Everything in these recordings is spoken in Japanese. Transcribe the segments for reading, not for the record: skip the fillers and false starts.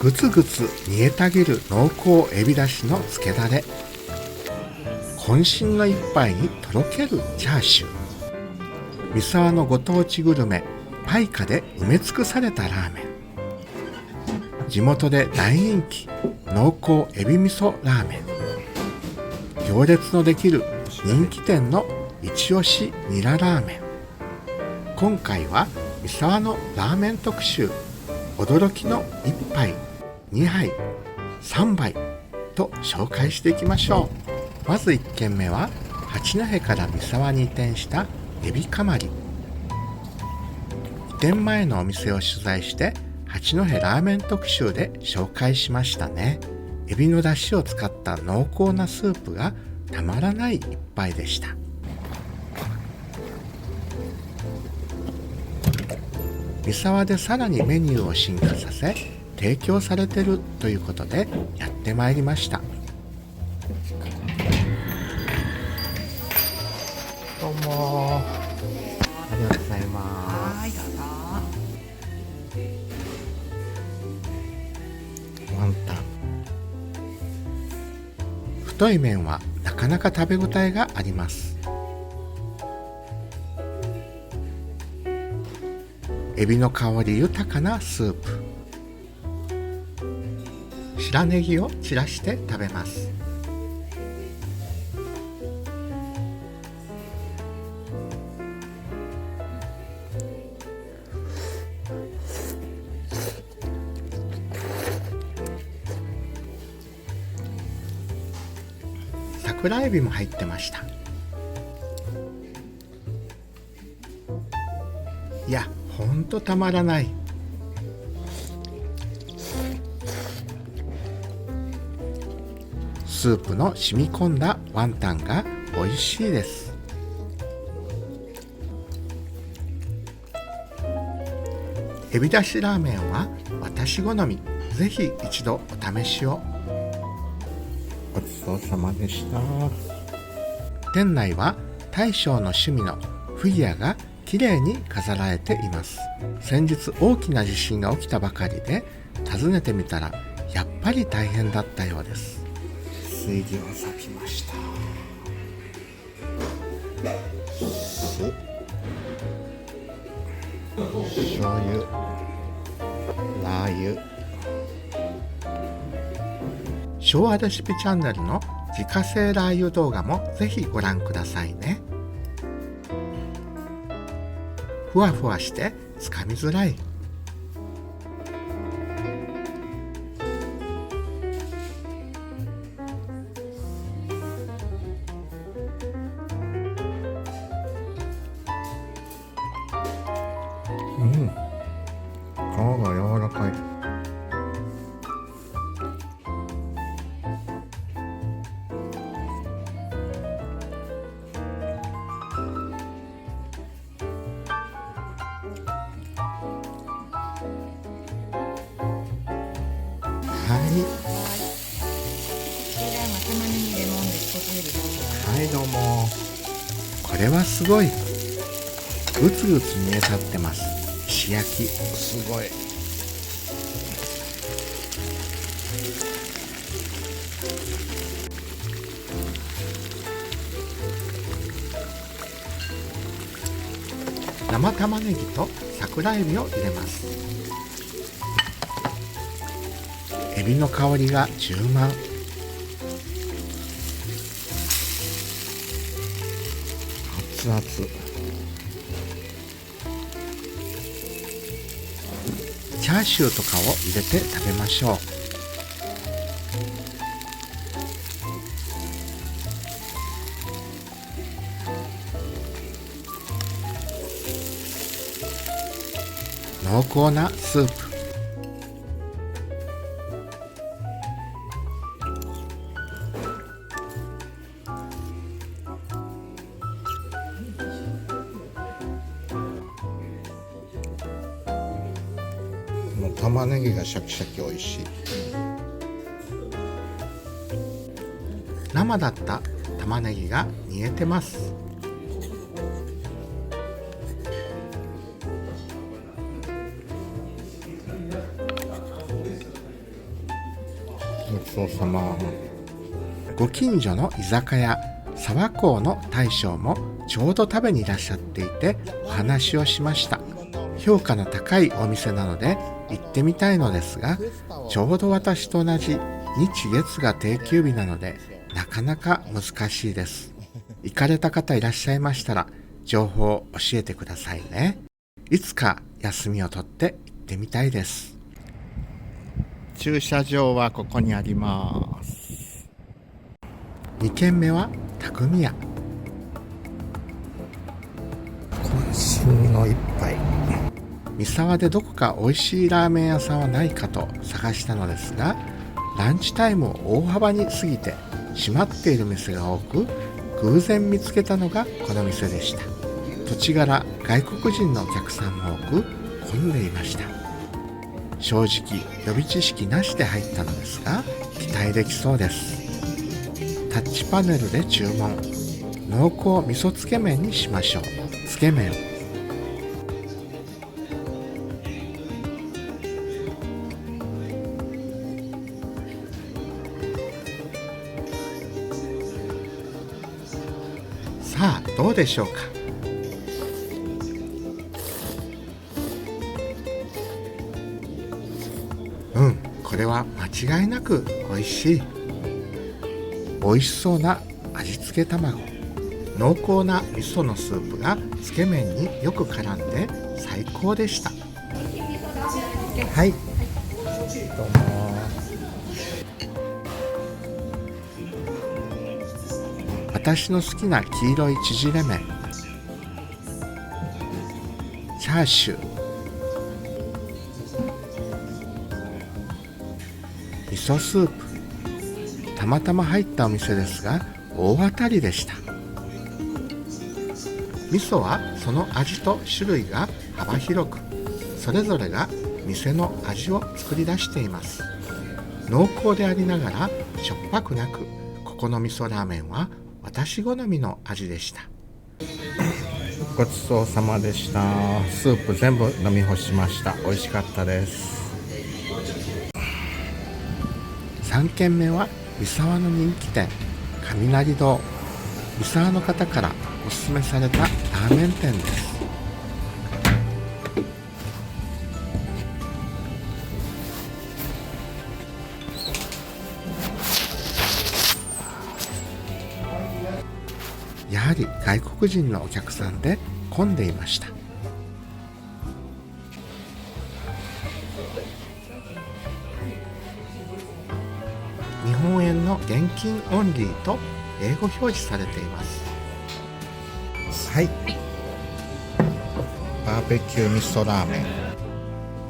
ぐつぐつ煮えたぎる濃厚エビだしのつけだれ、渾身の一杯にとろけるチャーシュー、三沢のご当地グルメパイカで埋め尽くされたラーメン、地元で大人気濃厚エビ味噌ラーメン、行列のできる人気店の一押しニララーメン。今回は三沢のラーメン特集、驚きの1杯2杯3杯と紹介していきましょう。まず1軒目は八戸から三沢に移転したエビカマリ。移転前のお店を取材して八戸ラーメン特集で紹介しましたね。エビの出汁を使った濃厚なスープがたまらない一杯でした。三沢でさらにメニューを進化させ提供されてるということでやってまいりました。どうもありがとうございます。はい、どうぞ。ワンタン、太い麺はなかなか食べ応えがあります。エビの香り豊かなスープ、白ネギを散らして食べます。桜エビも入ってました。いや、ほんとたまらない。スープの染み込んだワンタンが美味しいです。エビだしラーメンは私好み。ぜひ一度お試しを。ごちそうさまでした。店内は大将の趣味のフィギュアがきれいに飾られています。先日大きな地震が起きたばかりで訪ねてみたらやっぱり大変だったようです。水牛を裂きました。酢、醤油、ラー油。昭和レシピチャンネルの自家製ラー油動画もぜひご覧くださいね。ふわふわしてつかみづらい。皮が柔らかい。玉ねぎレモンで一つ目です。はい、どうも。これはすごい。ぐつぐつ煮え立ってます。石焼き、すごい。生玉ねぎと桜エビを入れます。エビの香りが充満。熱々。チャーシューとかを入れて食べましょう。濃厚なスープ。玉ねぎがシャキシャキ美味しい。生だった玉ねぎが煮えてます。ごちそうさま。ご近所の居酒屋沢港の大将もちょうど食べにいらっしゃっていてお話をしました。評価の高いお店なので行ってみたいのですが、ちょうど私と同じ日月が定休日なのでなかなか難しいです。行かれた方いらっしゃいましたら情報を教えてくださいね。いつか休みを取って行ってみたいです。駐車場はここにあります。2軒目は匠屋。渾身の一杯。三沢でどこか美味しいラーメン屋さんはないかと探したのですが、ランチタイムを大幅に過ぎて閉まっている店が多く、偶然見つけたのがこの店でした。土地柄外国人のお客さんも多く混んでいました。正直予備知識なしで入ったのですが期待できそうです。タッチパネルで注文。濃厚味噌つけ麺にしましょう。つけ麺。さあどうでしょうか。これは間違いなく美味しい。美味しそうな味付け卵。濃厚な味噌のスープがつけ麺によく絡んで最高でした。はい、どうも。私の好きな黄色い縮れ麺。チャーシュー。味噌スープ。たまたま入ったお店ですが大当たりでした。味噌はその味と種類が幅広く、それぞれが店の味を作り出しています。濃厚でありながらしょっぱくなく、ここの味噌ラーメンは私好みの味でした。ごちそうさまでした。スープ全部飲み干しました。美味しかったです。3軒目は三沢の人気店雷堂。三沢の方からおすすめされたラーメン店です。やはり外国人のお客さんで混んでいました。日本円の現金オンリーと英語表示されています。はい、バーベキュー味噌ラーメン。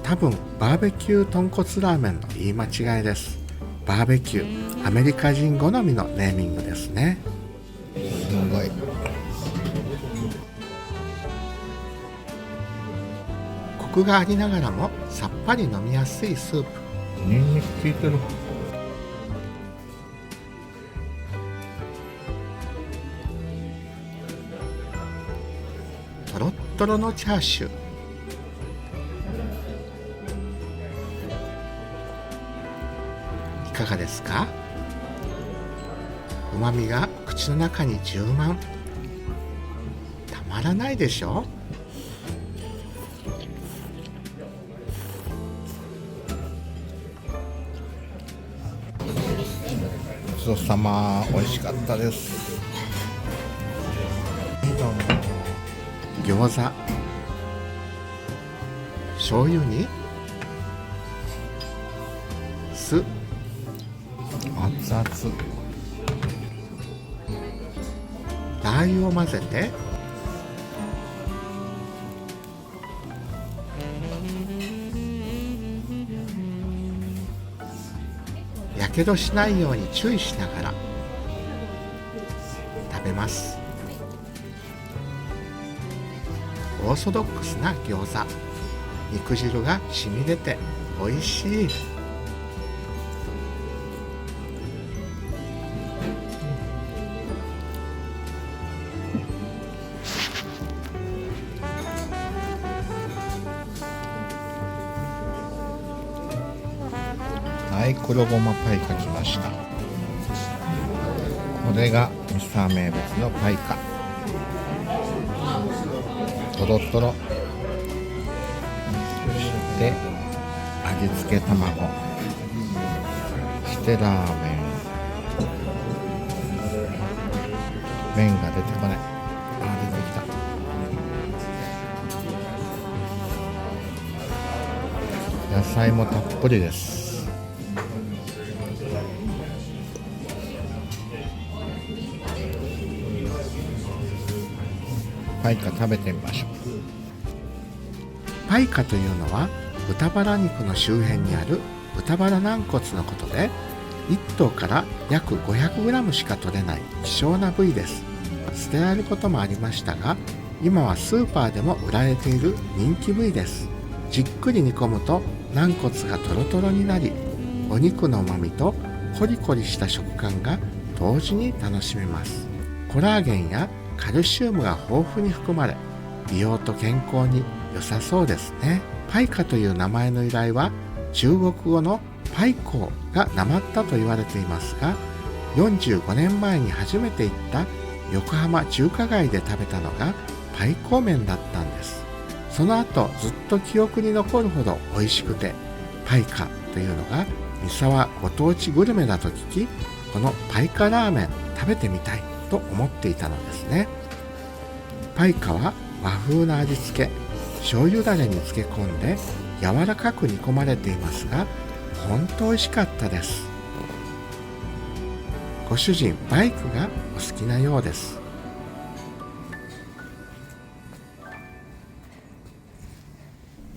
多分バーベキュー豚骨ラーメンの言い間違いです。バーベキュー、アメリカ人好みのネーミングですね。すごい。コクがありながらもさっぱり飲みやすいスープ。ニンニク効いてる。トロットロのチャーシュー。いかがですか。うまみが口の中に充満。たまらないでしょ。ごちそうさま。美味しかったです。餃子。醤油に酢。熱々。ラー油を混ぜてやけどしないように注意しながら食べます。オーソドックスな餃子。肉汁が染み出て美味しい。ラはい、黒ごまパイカ来ました。これが三沢名物のパイカ、とろとろ。そして味付け卵、そしてラーメン。麺が出てこない。出てきた。野菜もたっぷりです。パイカ食べてみましょう。パイカというのは豚バラ肉の周辺にある豚バラ軟骨のことで、1頭から約 500g しか取れない希少な部位です。捨てられることもありましたが、今はスーパーでも売られている人気部位です。じっくり煮込むと軟骨がトロトロになり、お肉の旨味とコリコリした食感が同時に楽しめます。コラーゲンやカルシウムが豊富に含まれ、美容と健康に良さそうですね。パイカという名前の由来は中国語のパイコーがなまったと言われていますが、45年前に初めて行った横浜中華街で食べたのがパイコー麺だったんです。その後ずっと記憶に残るほど美味しくて、パイカというのが三沢ご当地グルメだと聞き、このパイカラーメン食べてみたいと思っていたのですね。パイカは和風な味付け、醤油だれに漬け込んで柔らかく煮込まれていますが、本当美味しかったです。ご主人バイクがお好きなようです。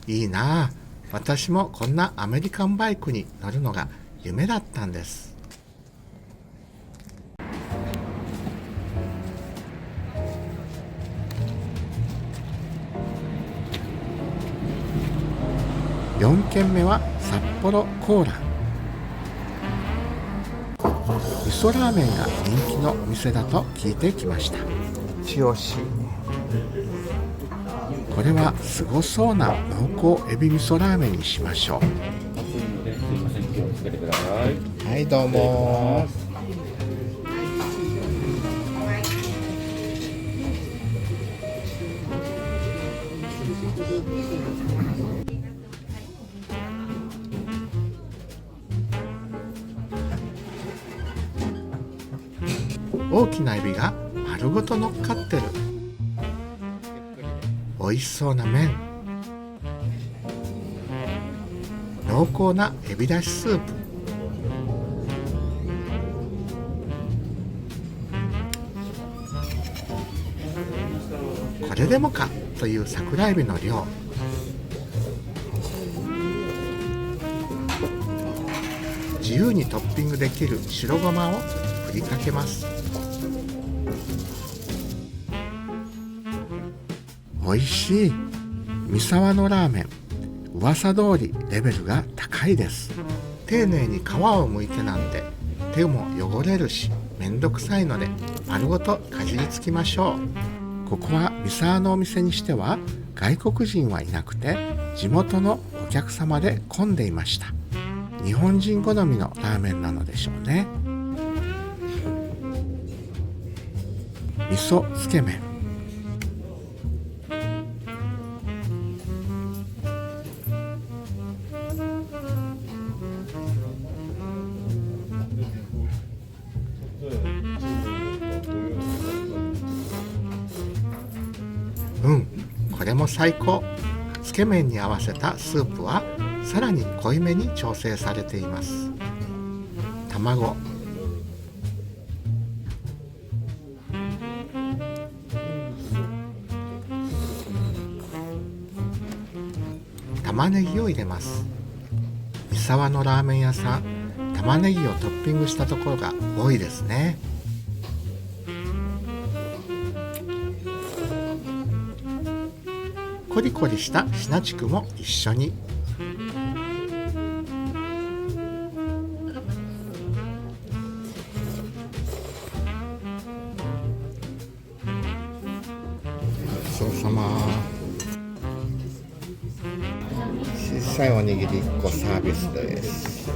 いいなあ、私もこんなアメリカンバイクに乗るのが夢だったんです。4軒目は札幌コーラン。味噌ラーメンが人気のお店だと聞いてきました。一押し。これはすごそうな濃厚エビ味噌ラーメンにしましょう。はい、どうも。大きなエビが丸ごと乗っかってる。美味しそうな麺。濃厚なエビだしスープ。これでもかという桜エビの量。自由にトッピングできる白ごまを振りかけます。美味しい。三沢のラーメン、噂通りレベルが高いです。丁寧に皮を剥いてなんで手も汚れるしめんどくさいので、丸ごとかじりつきましょう。ここは三沢のお店にしては外国人はいなくて、地元のお客様で混んでいました。日本人好みのラーメンなのでしょうね。味噌つけ麺。これも最高。つけ麺に合わせたスープはさらに濃いめに調整されています。卵、玉ねぎを入れます。三沢のラーメン屋さん、玉ねぎをトッピングしたところが多いですね。コリコリしたシナチクも一緒に。ごちそうさま。しさいおにぎり1個サービスです。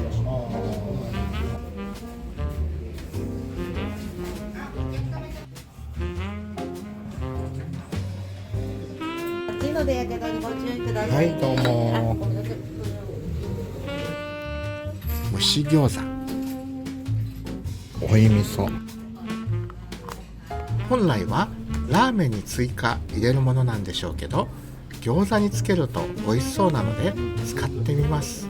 熱いのでやけどにご注意くださ。はいい、どうも。蒸し餃子、追い味噌。本来はラーメンに追加入れるものなんでしょうけど、餃子につけると美味しそうなので使ってみます。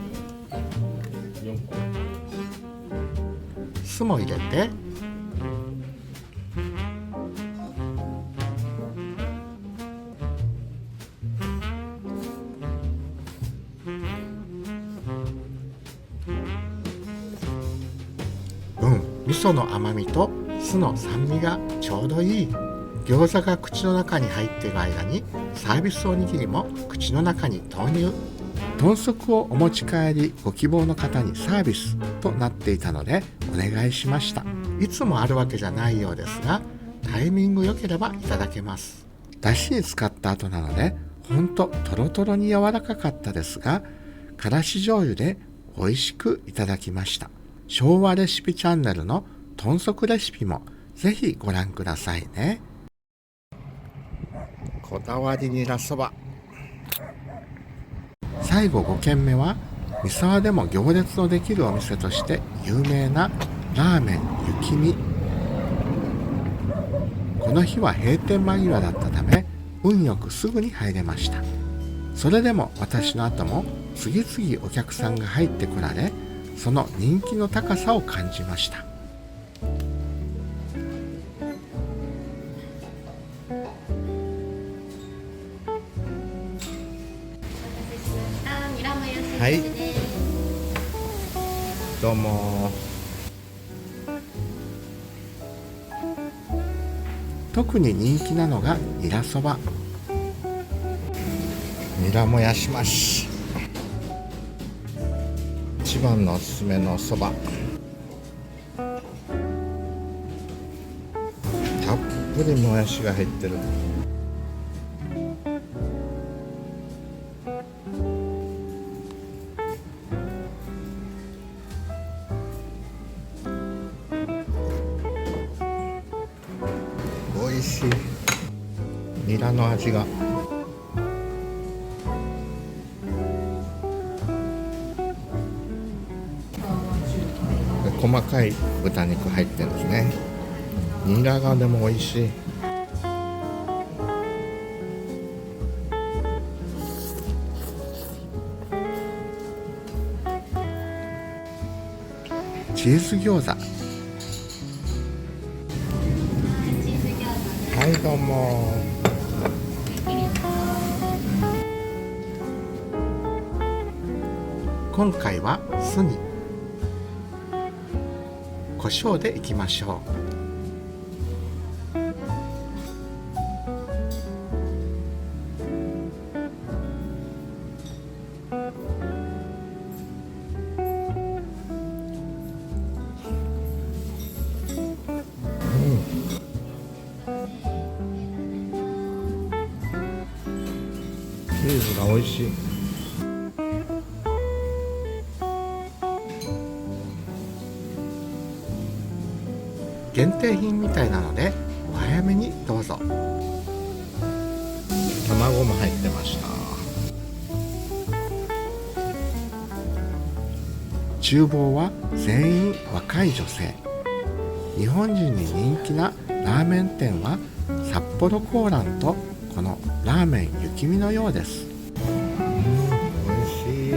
酢も入れて、味噌の甘みと酢の酸味がちょうどいい。餃子が口の中に入っている間にサービスおにぎりも口の中に投入。豚足をお持ち帰りご希望の方にサービスとなっていたのでお願いしました。いつもあるわけじゃないようですが、タイミング良ければいただけます。だしに使った後なのでほんとトロトロに柔らかかったですが、からし醤油で美味しくいただきました。昭和レシピチャンネルの豚足レシピもぜひご覧くださいね。こだわりニラそば。最後5軒目は三沢でも行列のできるお店として有名なラーメン雪見。この日は閉店間際だったため運よくすぐに入れました。それでも私の後も次々お客さんが入ってこられ、その人気の高さを感じました。はい、どうも。特に人気なのがニラそば。ニラもやし増し、一番のおすすめのおそば。たっぷりもやしが入ってる。美味しい。ニラの味が細かい豚肉入ってるんですね。ニラがでも美味しい。チーズ餃子。はい、どうも。今回は酢に胡椒でいきましょう。チーズが美味しい。限定品みたいなのでお早めにどうぞ。卵も入ってました。厨房は全員若い女性。日本人に人気なラーメン店は札幌コーランとこのラーメン雪見のようです。美味しい。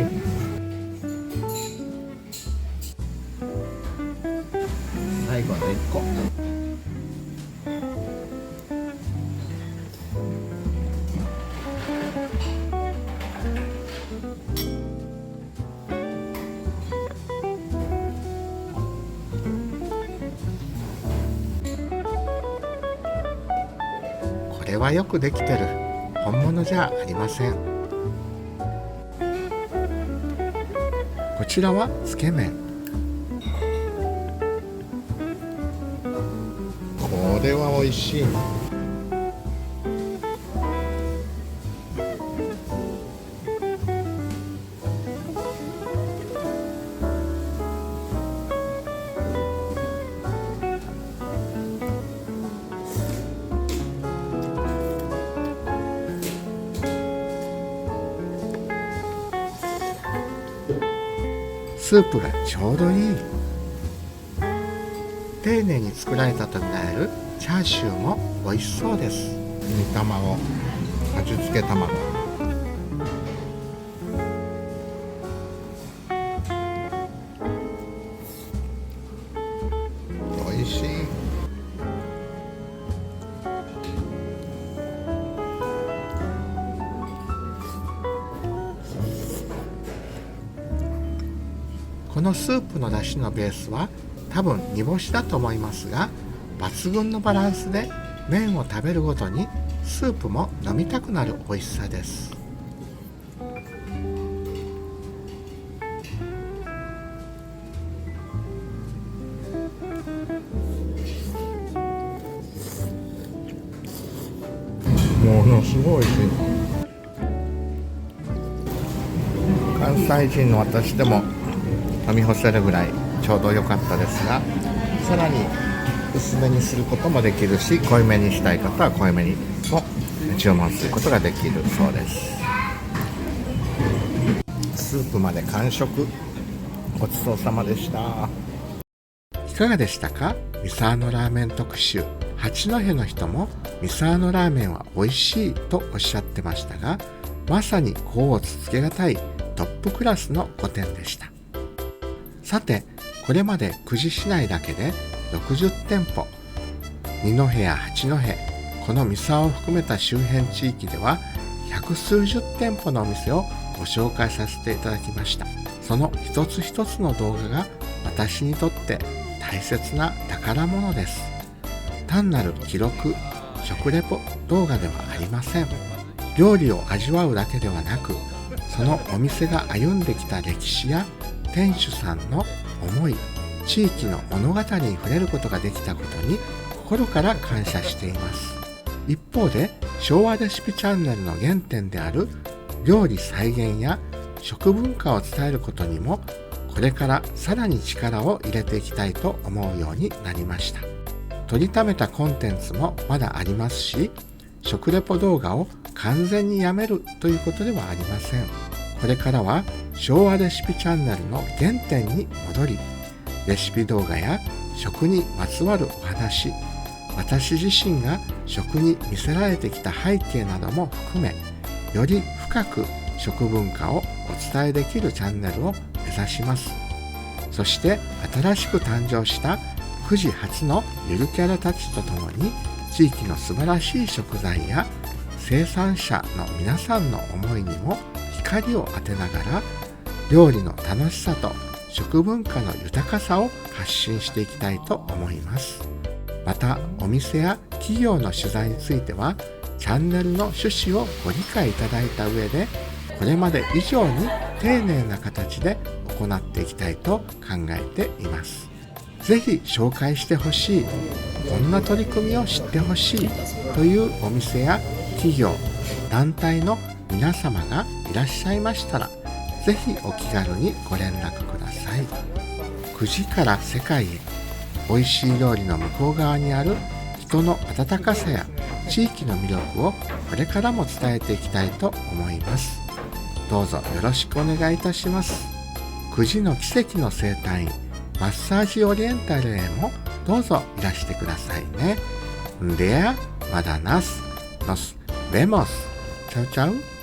最後の1個。これはよくできてる。本物じゃありません。こちらはつけ麺。これは美味しい。スープがちょうどいい。丁寧に作られたとみられるチャーシューも美味しそうです。煮卵、味付け卵、美味しい。このスープの出汁のベースは多分煮干しだと思いますが、抜群のバランスで麺を食べるごとにスープも飲みたくなる美味しさです。ものすごい美味しい。関西人の私でも飲み干せるぐらいちょうど良かったですが、さらに薄めにすることもできるし、濃いめにしたい方は濃いめにも注文することができるそうです。スープまで完食、ごちそうさまでした。いかがでしたか？三沢のラーメン特集。八戸の人も三沢のラーメンは美味しいとおっしゃってましたが、まさに甲乙つけがたいトップクラスの5店でした。さて、これまで久慈市内だけで60店舗、二戸や八戸、この三沢を含めた周辺地域では百数十店舗のお店をご紹介させていただきました。その一つ一つの動画が私にとって大切な宝物です。単なる記録、食レポ動画ではありません。料理を味わうだけではなく、そのお店が歩んできた歴史や店主さんの思い、地域の物語に触れることができたことに心から感謝しています。一方で、昭和レシピチャンネルの原点である料理再現や食文化を伝えることにも、これからさらに力を入れていきたいと思うようになりました。取りためたコンテンツもまだありますし、食レポ動画を完全にやめるということではありません。これからは昭和レシピチャンネルの原点に戻り、レシピ動画や食にまつわるお話、私自身が食に魅せられてきた背景なども含め、より深く食文化をお伝えできるチャンネルを目指します。そして新しく誕生した富士初のゆるキャラたちとともに、地域の素晴らしい食材や生産者の皆さんの思いにも光を当てながら、料理の楽しさと食文化の豊かさを発信していきたいと思います。また、お店や企業の取材については、チャンネルの趣旨をご理解いただいた上で、これまで以上に丁寧な形で行っていきたいと考えています。ぜひ紹介してほしい、こんな取り組みを知ってほしいというお店や企業、団体の皆様がいらっしゃいましたら、ぜひお気軽にご連絡ください。9時から世界へ、美味しい料理の向こう側にある人の温かさや地域の魅力をこれからも伝えていきたいと思います。どうぞよろしくお願いいたします。9時の奇跡の生態院、マッサージオリエンタルへもどうぞいらしてくださいね。では、まだナス、ノス、ベモス、チャウチャウ。